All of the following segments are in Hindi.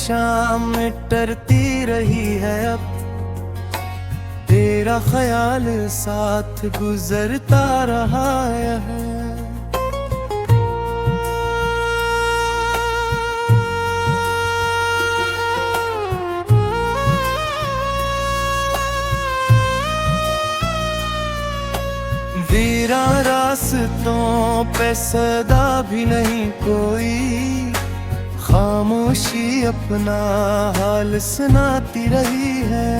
शाम मिटती रही है अब, तेरा ख्याल साथ गुजरता रहा है। वीरान रास्तों पे सदा भी नहीं कोई, खामोशी अपना हाल सुनाती रही है।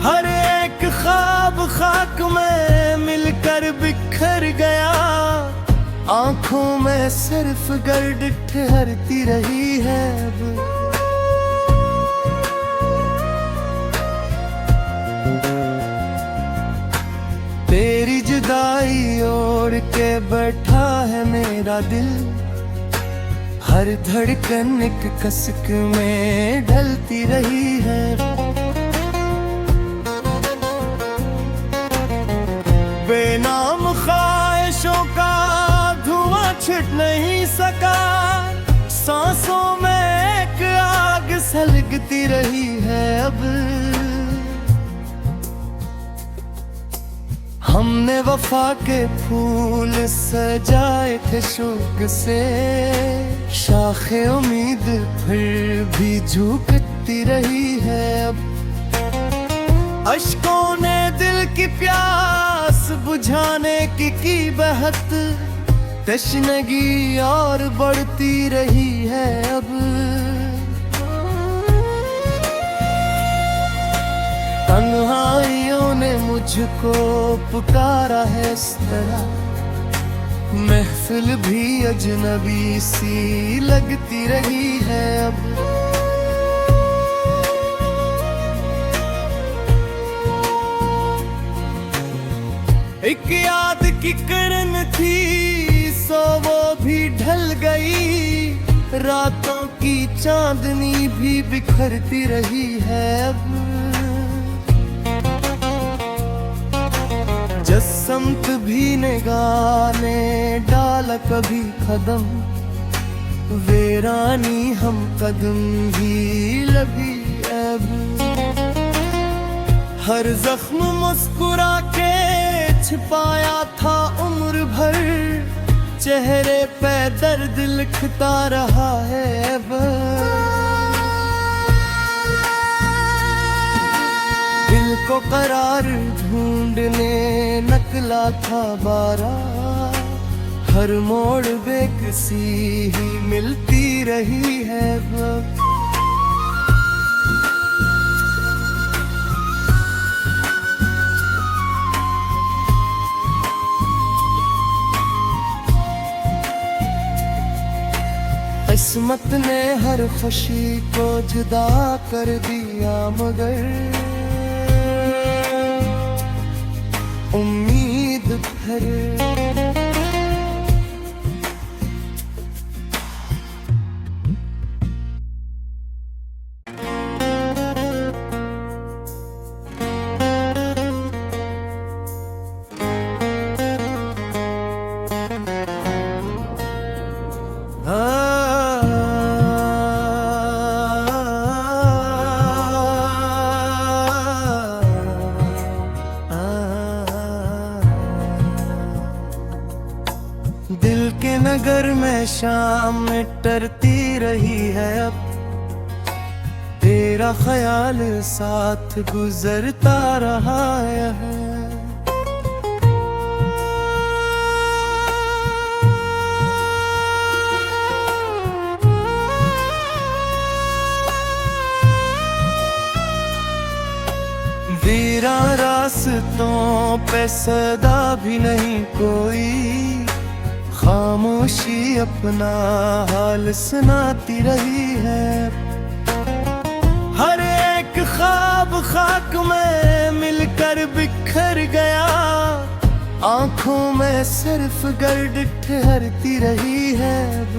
हर एक ख्वाब खाक में मिलकर बिखर गया, आंखों में सिर्फ गर्द ठहरती रही है अब। तेरी जुदाई ओढ़ के बैठा है मेरा दिल, हर धड़कन एक कसक में ढलती रही है। बेनाम ख्वाहिशों का धुआं छिट नहीं सका, सांसों में एक आग सलगती रही है अब। हमने वफा के फूल सजाए थे शौक से, शाखे उम्मीद फिर भी झुकती रही है अब। अश्कों ने दिल की प्यास बुझाने की बहत, तशनगी और बढ़ती रही है अब। तन्हाइयों ने मुझको पुकारा है इस तरह, महफिल भी अजनबी सी लगती रही है अब। एक याद की किरण थी सो वो भी ढल गई, रातों की चांदनी भी बिखरती रही है अब। जसमत भी निगाह ने डाला कभी कदम, वीरानी हम कदम ही लगी अब। हर जख्म मुस्कुरा के छिपाया था उम्र भर, चेहरे पे दर्द लिखता रहा है अब। दिल को करार ढूंढने निकला था बारा, हर मोड़ बेकसी ही मिलती रही है अब। किस्मत ने हर खुशी को जुदा कर दिया, मगर उम्मीद फिर दिल के नगर में शाम मिटती रही है अब, तेरा ख्याल साथ गुजरता रहा है। वीरान रास्तों पे सदा भी नहीं कोई, खामोशी अपना हाल सुनाती रही है। हर एक ख्वाब खाक में मिलकर बिखर गया, आंखों में सिर्फ गर्द ठहरती रही है अब।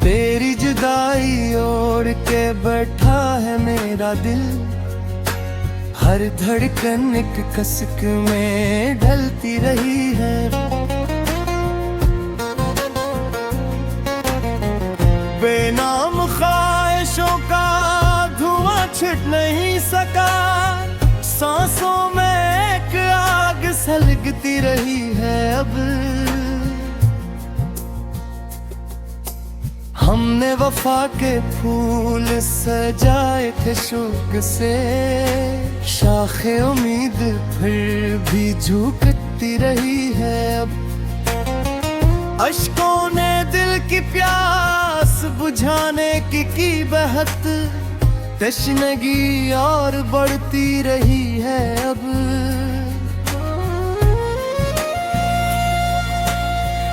तेरी जुदाई ओढ़ के बैठा है मेरा दिल, हर धड़कन एक कसक में ढलती रही है। बेनाम ख्वाहिशों का धुआं छिट नहीं सका, सांसों में एक आग सलगती रही है। अब हमने वफा के फूल सजाए थे शौक से, शाखे उम्मीद फिर भी झुकती रही है। अब अश्कों ने दिल की प्यास बुझाने की बहत, तशनगी और बढ़ती रही है। अब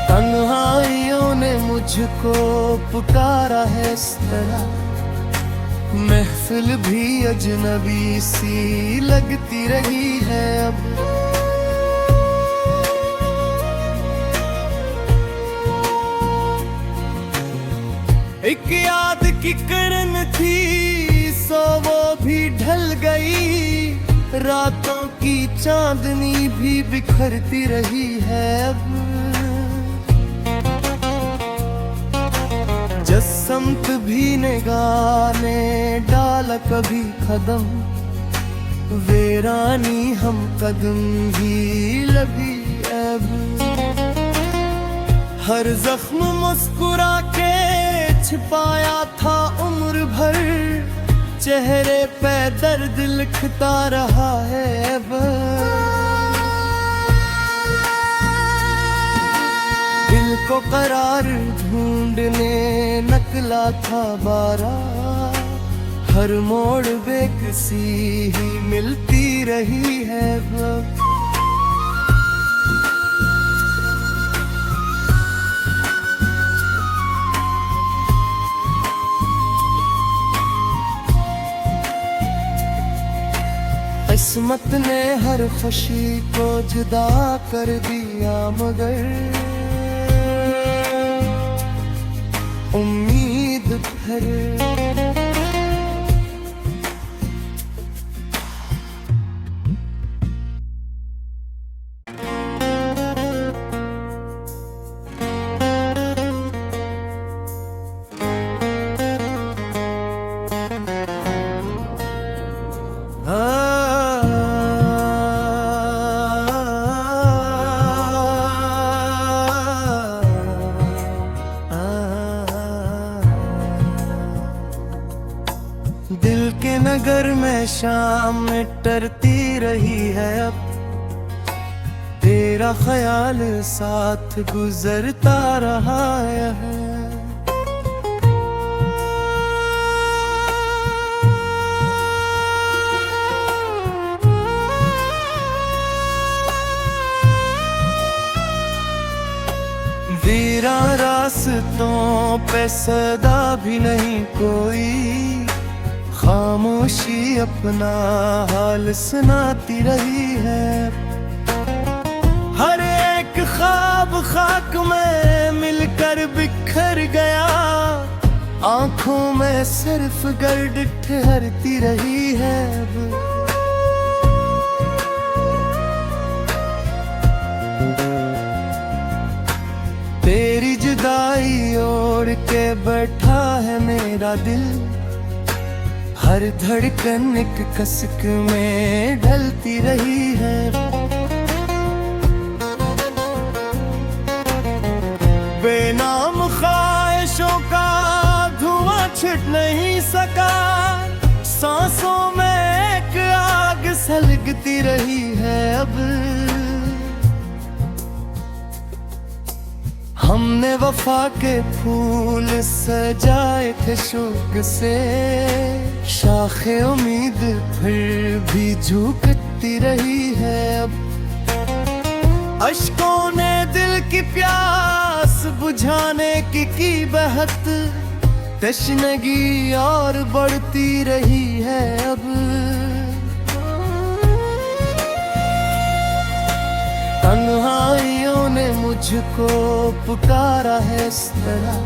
तन्हाइयों ने मुझको पुकारा है इस तरह, महफिल भी अजनबी सी लगती रही है। अब एक याद की किरण थी, सो वो भी ढल गई, रातों की चांदनी भी बिखरती रही है। अब जसमत भी निगाह ने डाला कभी कदम, वीरानी हम कदम भी लगी। अब हर जख्म मुस्कुरा के छिपाया था उम्र भर, चेहरे पे दर्द लिखता रहा है। अब दिल को करार ढूंढने नकला था बारा, हर मोड़ बेकसी ही मिलती रही है। अब किस्मत ने हर खुशी को जुदा कर दिया, मगर उम्मीद भर दिल के नगर में शाम टरती रही है। अब तेरा ख्याल साथ गुजरता रहा है। वीरान रास्तों पे सदा भी नहीं कोई, खामोशी अपना हाल सुनाती रही है। हर एक ख्वाब खाक में मिलकर बिखर गया, आंखों में सिर्फ गर्द ठहरती रही है। तेरी जुदाई ओढ़ के बैठा है मेरा दिल, हर धड़कन एक कसक में ढलती रही है। बेनाम ख्वाहिशों का धुआं छिट नहीं सका, सांसों में एक आग सलगती रही है। अब हमने वफा के फूल सजाए थे शौक से, शाखे उम्मीद फिर भी झुकती रही है। अब अश्कों ने दिल की प्यास बुझाने की बहत, तशनगी और बढ़ती रही है। अब तन्हाइयों ने मुझको पुकारा है इस तरह,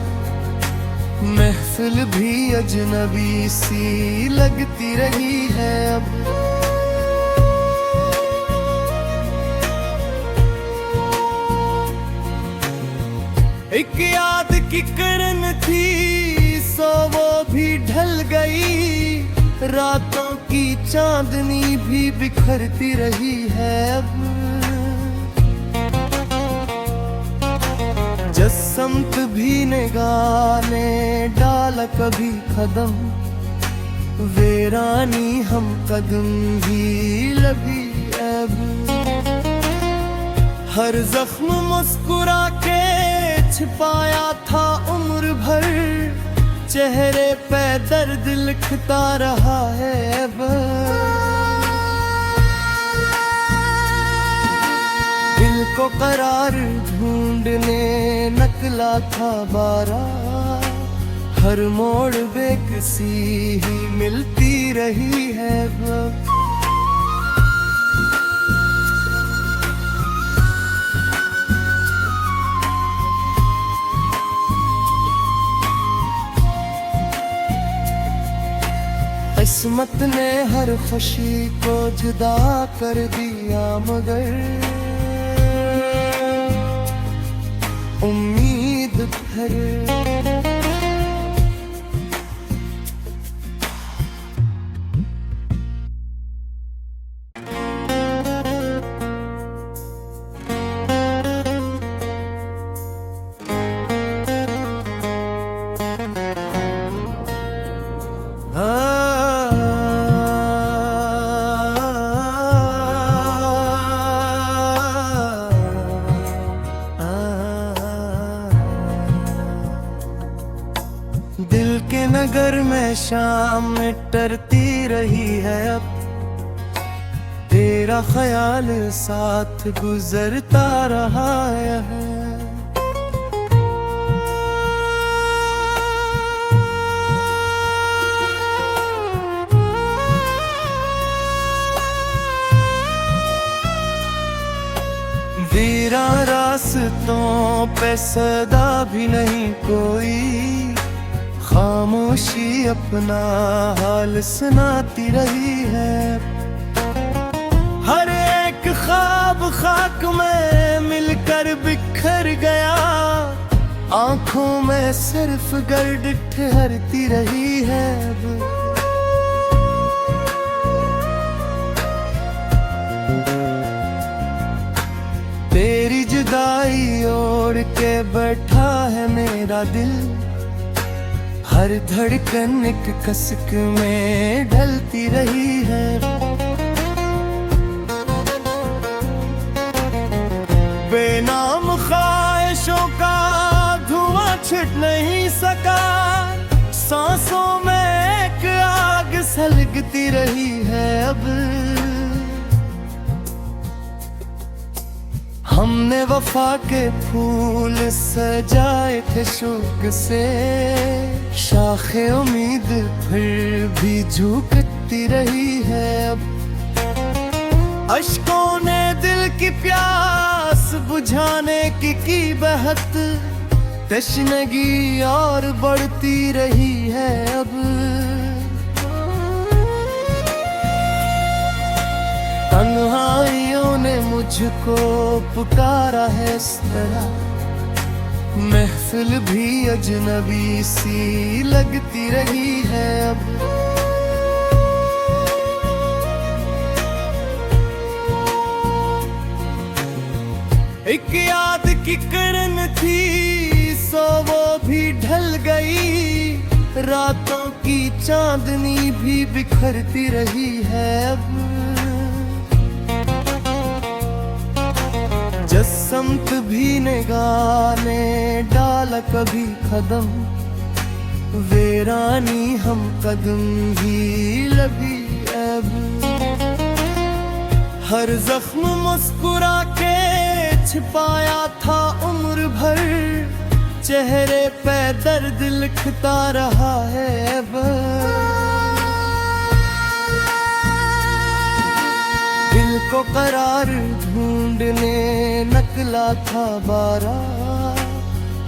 महफिल भी अजनबी सी लगती रही है। अब एक याद की किरण थी सो वो भी ढल गई, रातों की चांदनी भी बिखरती रही है अब। जसमत भी निगाह ने डाला कभी कदम, वीरानी हम कदम ही लगी अब। हर जख्म मुस्कुरा के छिपाया था उम्र भर, चेहरे पे दर्द लिखता रहा है अब। दिल को करार ढूंढने निकला था बारा, हर मोड़ बेकसी ही मिलती रही है अब। किस्मत ने हर खुशी को जुदा कर दिया, मगर उम्मीद फिर दिल के नगर में शाम टरती रही है अब, तेरा ख्याल साथ गुजरता रहा है। वीरा रास्तों पे सदा भी नहीं कोई, खामोशी अपना हाल सुनाती रही है। हर एक ख्वाब खाक में मिलकर बिखर गया, आंखों में सिर्फ गर्द ठहरती रही है अब। तेरी जुदाई ओढ़ के बैठा है मेरा दिल, हर धड़कन एक कसक में ढलती रही है। बेनाम ख्वाहिशों का धुआं छिट नहीं सका, सांसों में एक आग सलगती रही है अब। हमने वफा के फूल सजाए थे शौक से, शाखे उम्मीद फिर भी झुकती रही है अब। अश्कों ने दिल की प्यास बुझाने की बहत, तशनगी और बढ़ती रही है अब। तन्हाइयों ने मुझको पुकारा है इस तरह, महफिल भी अजनबी सी लगती रही है अब। एक याद की किरण थी सो वो भी ढल गई, रातों की चांदनी भी बिखरती रही है अब। जसमत भी निगाह ने डाला कभी कदम, वीरानी हम कदम ही लगी अब। हर जख्म मुस्कुरा के छिपाया था उम्र भर, चेहरे पे दर्द लिखता रहा है अब। दिल को करार ढूंढने निकला था बारा,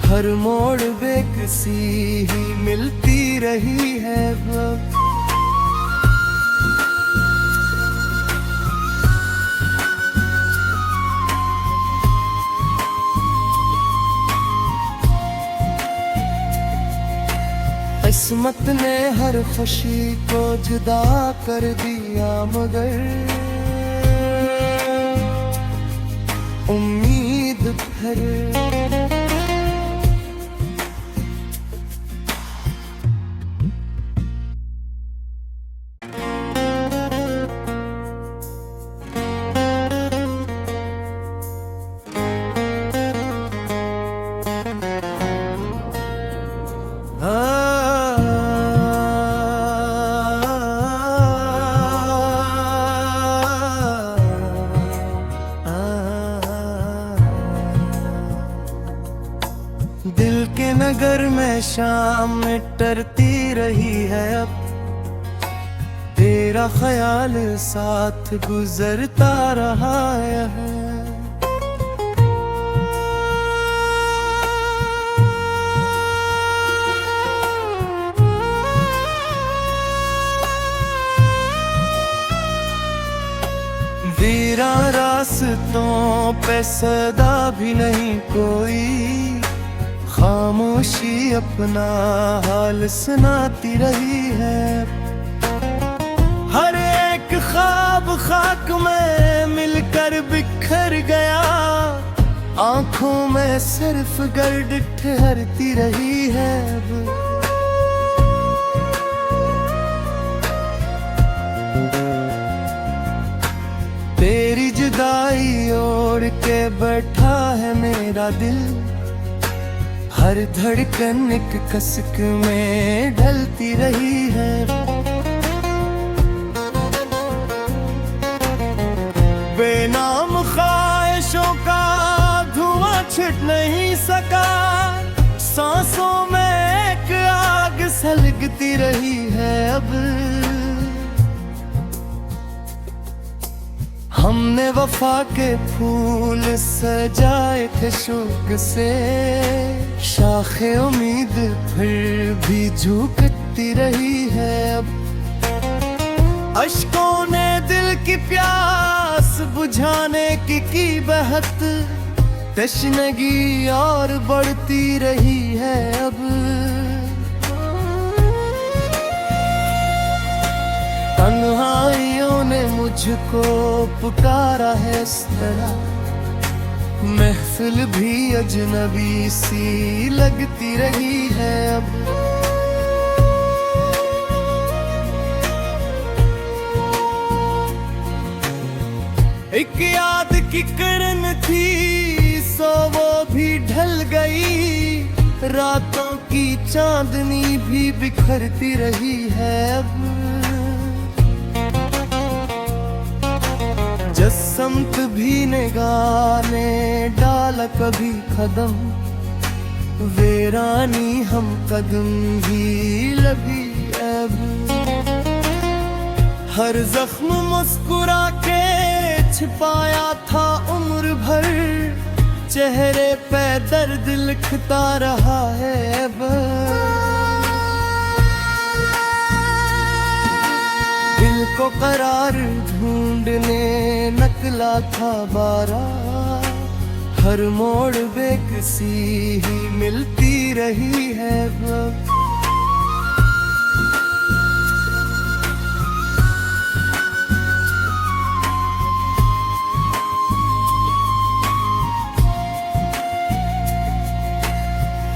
हर मोड़ बेकसी ही मिलती रही है अब। किस्मत ने हर खुशी को जुदा कर दिया, मगर उम्मीद फिर दिल के नगर में शाम टरती रही है, अब तेरा ख्याल साथ गुजरता रहा है। वीरान रास्तों पे सदा भी नहीं कोई, खामोशी अपना हाल सुनाती रही है। हर एक ख्वाब खाक में मिलकर बिखर गया, आंखों में सिर्फ गर्द ठहरती रही है। तेरी जुदाई ओढ़ के बैठा है मेरा दिल, हर धड़कन एक कसक में ढलती रही है। बेनाम ख्वाहिशों का धुआं छिट नहीं सका, सांसों में एक आग सलगती रही है। अब हमने वफा के फूल सजाए थे शौक से, शाखे उम्मीद फिर भी झुकती रही है। अब अश्कों ने दिल की प्यास बुझाने की बहत, तशनगी और बढ़ती रही है। अब तन्हाइयों ने मुझको पुकारा है इस तरह, महफिल भी अजनबी सी लगती रही है। अब एक याद की किरण थी, सो वो भी ढल गई, रातों की चांदनी भी बिखरती रही है। अब जसमत भी निगाह ने डाला कभी कदम, वीरानी हम कदम ही लगी। अब हर जख्म मुस्कुरा के छिपाया था उम्र भर, चेहरे पे दर्द लिखता रहा है। अब दिल को करार ढूंढने निकला था बारा, हर मोड़ बेकसी ही मिलती रही है।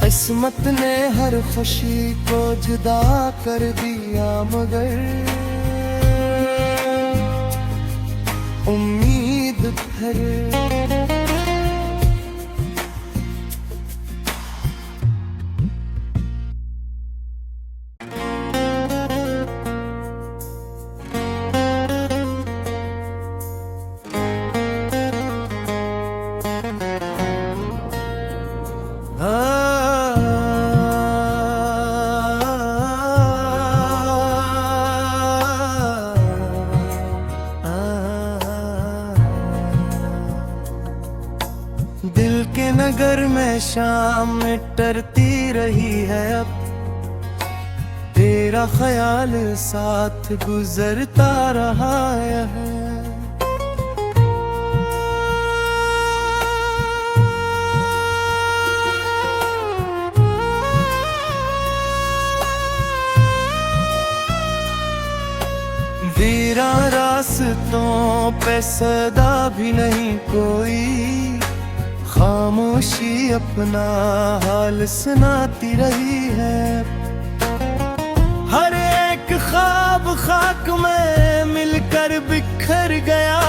किस्मत ने हर खुशी को जुदा कर दिया, मगर उम्मीद फिर दिल के नगर में शाम टरती रही है, अब तेरा ख्याल साथ गुजरता रहा है। रास्तों पे सदा भी नहीं कोई, खामोशी अपना हाल सुनाती रही है। हर एक ख्वाब खाक में मिलकर बिखर गया,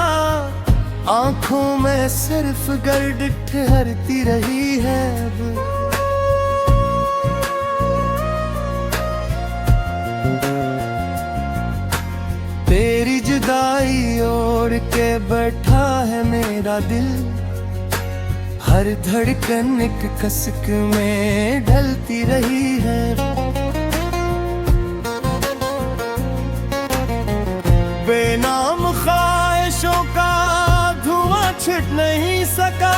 आंखों में सिर्फ गर्द ठहरती रही है। तेरी जुदाई ओढ़ के बैठा है मेरा दिल, हर धड़कन एक कसक में ढलती रही है। बेनाम ख्वाहिशों का धुआं छिट नहीं सका,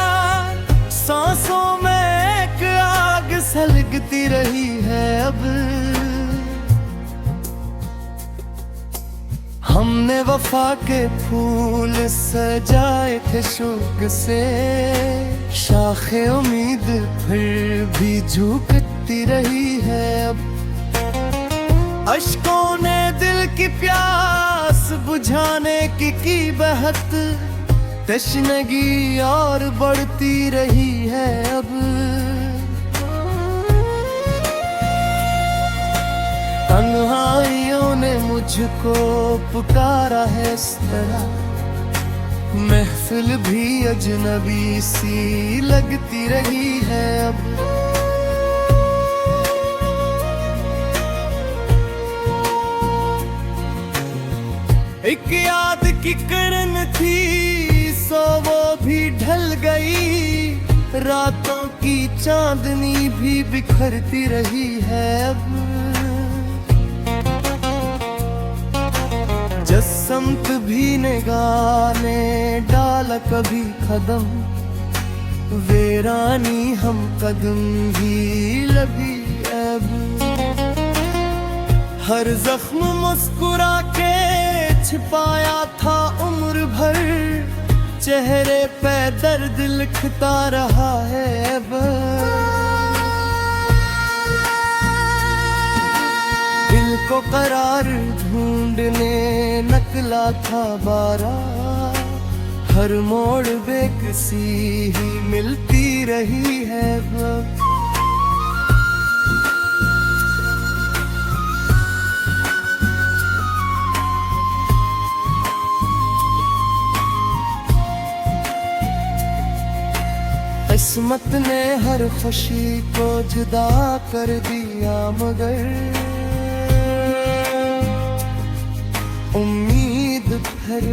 सांसों में एक आग सलगती रही है। अब हमने वफा के फूल सजाए थे शौक से, शाखे उम्मीद फिर भी झुकती रही है। अब अश्कों ने दिल की प्यास बुझाने की बहत, तशनगी और बढ़ती रही है। अब तन्हाइयों ने मुझको पुकारा है इस तरह, महफिल भी अजनबी सी लगती रही है। अब एक याद की किरण थी, सो वो भी ढल गई, रातों की चांदनी भी बिखरती रही है। अब जसमत भी निगाह ने डाला कभी कदम, वीरानी हम कदम भी लगी। अब हर जख्म मुस्कुरा के छिपाया था उम्र भर, चेहरे पे दर्द लिखता रहा है। अब दिल को करार ढूंढने निकला था बारा, हर मोड़ बेकसी ही मिलती रही है। किस्मत ने हर खुशी को जुदा कर दिया, मगर उम्मीद भर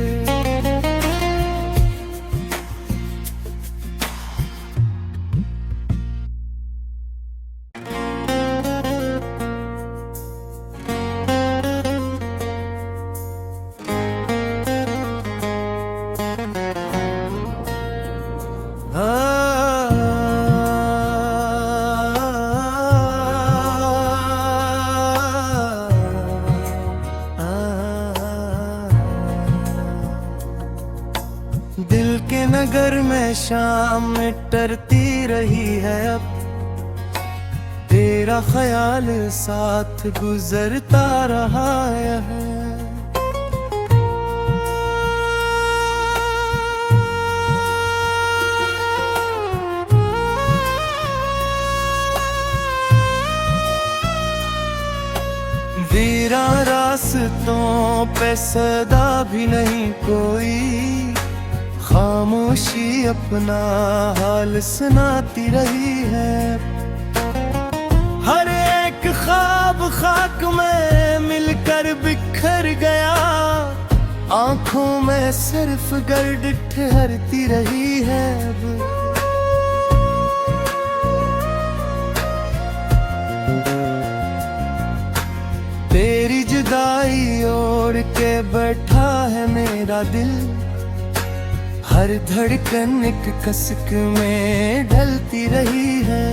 दिल के नगर में शाम टरती रही है। अब तेरा ख्याल साथ गुजरता रहा है। वीरान रास्तों पे सदा भी नहीं कोई, खामोशी अपना हाल सुनाती रही है। हर एक ख्वाब खाक में मिलकर बिखर गया, आंखों में सिर्फ गर्द ठहरती रही है। तेरी जुदाई ओढ़ के बैठा है मेरा दिल, हर धड़कन एक कसक में ढलती रही है।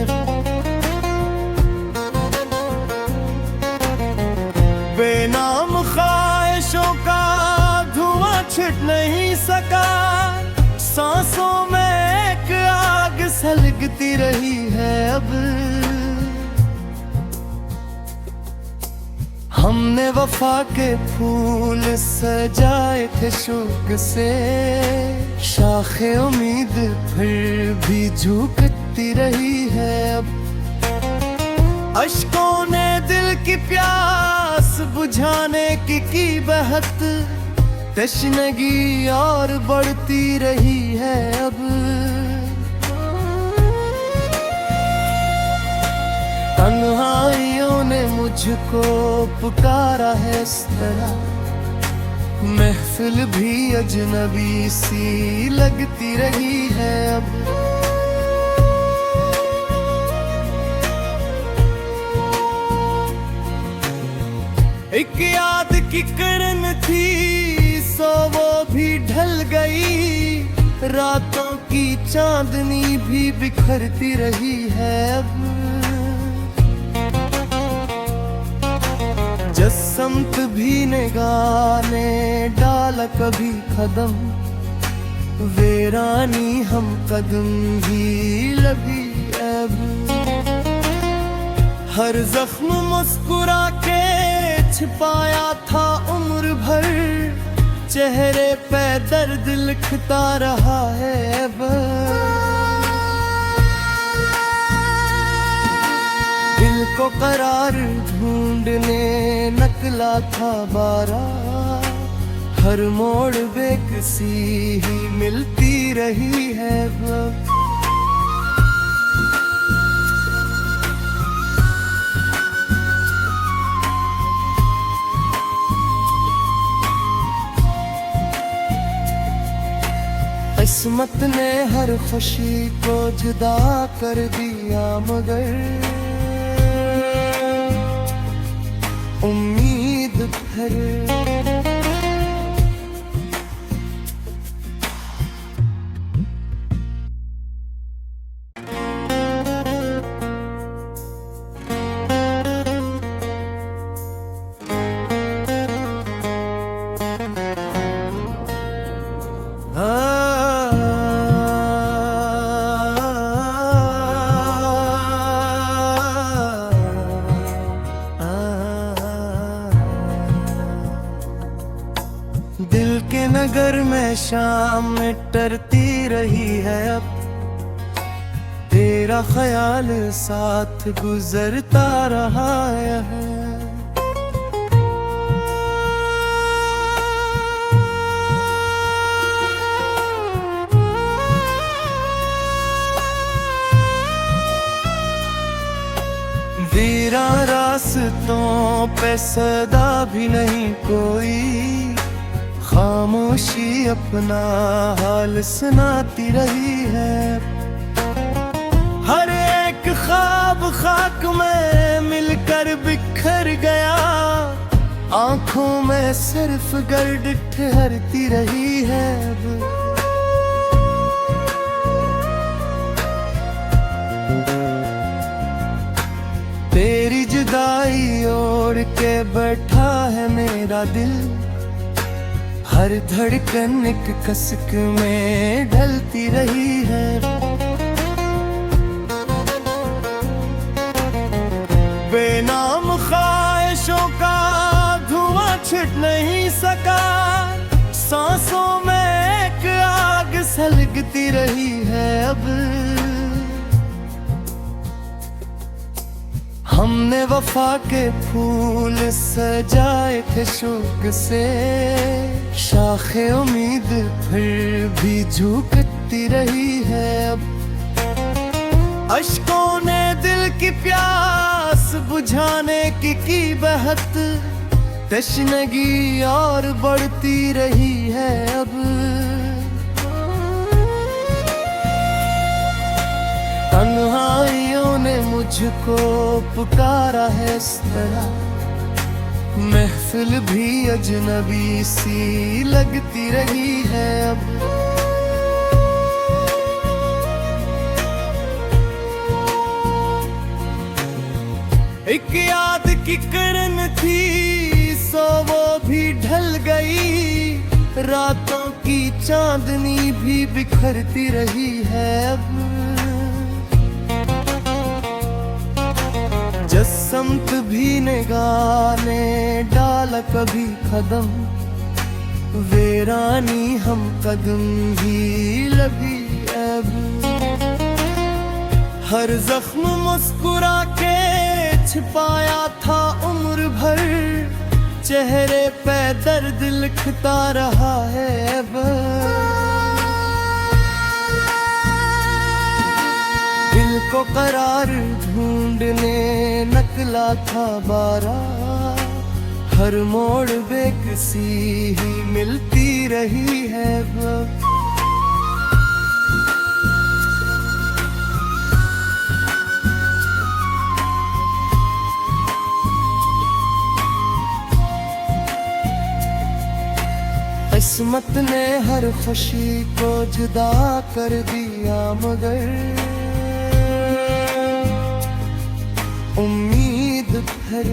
बेनाम ख्वाहिशों का धुआं छिट नहीं सका, सांसों में एक आग सलगती रही है। अब हमने वफा के फूल सजाए थे शौक से, शाखे उम्मीद फिर भी झुकती रही है अब। अश्कों ने दिल की प्यास बुझाने की बहत, तशनगी और बढ़ती रही है अब। तन्हाइयों ने मुझको पुकारा है इस तरह, महफिल भी अजनबी सी लगती रही है अब। एक याद की किरण थी सो वो भी ढल गई, रातों की चांदनी भी बिखरती रही है अब। जसमत भी निगाह ने डाला कभी कदम, वीरानी हम कदम ही लगी अब। हर जख्म मुस्कुरा के छिपाया था उम्र भर, चेहरे पे दर्द लिखता रहा है अब। दिल को करार ढूंढने नकला था बारा, हर मोड़ बेकसी ही मिलती रही है अब। किस्मत ने हर खुशी को जुदा कर दिया, मगर उम्मीद फिर दिल के नगर में शाम टरती रही है अब, तेरा ख्याल साथ गुजरता रहा है। वीरा रास्तों पे सदा भी नहीं कोई, खामोशी अपना हाल सुनाती रही है। हर एक ख्वाब खाक में मिलकर बिखर गया, आंखों में सिर्फ गर्द ठहरती रही है अब। तेरी जुदाई ओढ़ के बैठा है मेरा दिल, हर धड़कन एक कसक में ढलती रही है। बेनाम ख्वाहिशों का धुआं छिट नहीं सका, सांसों में एक आग सलगती रही है अब। हमने वफा के फूल सजाए थे शौक से, शाखे उम्मीद फिर भी झुकती रही है अब। अश्कों ने दिल की प्यास बुझाने की बहत, तशनगी और बढ़ती रही है अब। तन्हाइयों ने मुझको पुकारा है इस तरह, महफिल भी अजनबी सी लगती रही है अब। एक याद की किरण थी सो वो भी ढल गई, रातों की चांदनी भी बिखरती रही है अब। जसमत भी निगाह ने डाला कभी कदम, वीरानी हम कदम भी लगी अब। हर जख्म मुस्कुरा के छिपाया था उम्र भर, चेहरे पे दर्द लिखता रहा है अब। दिल को करार ढूंढने निकला था बारा, हर मोड़ बेकसी ही मिलती रही है अब। किस्मत ने हर खुशी को जुदा कर दिया, मगर उम्मीद फिर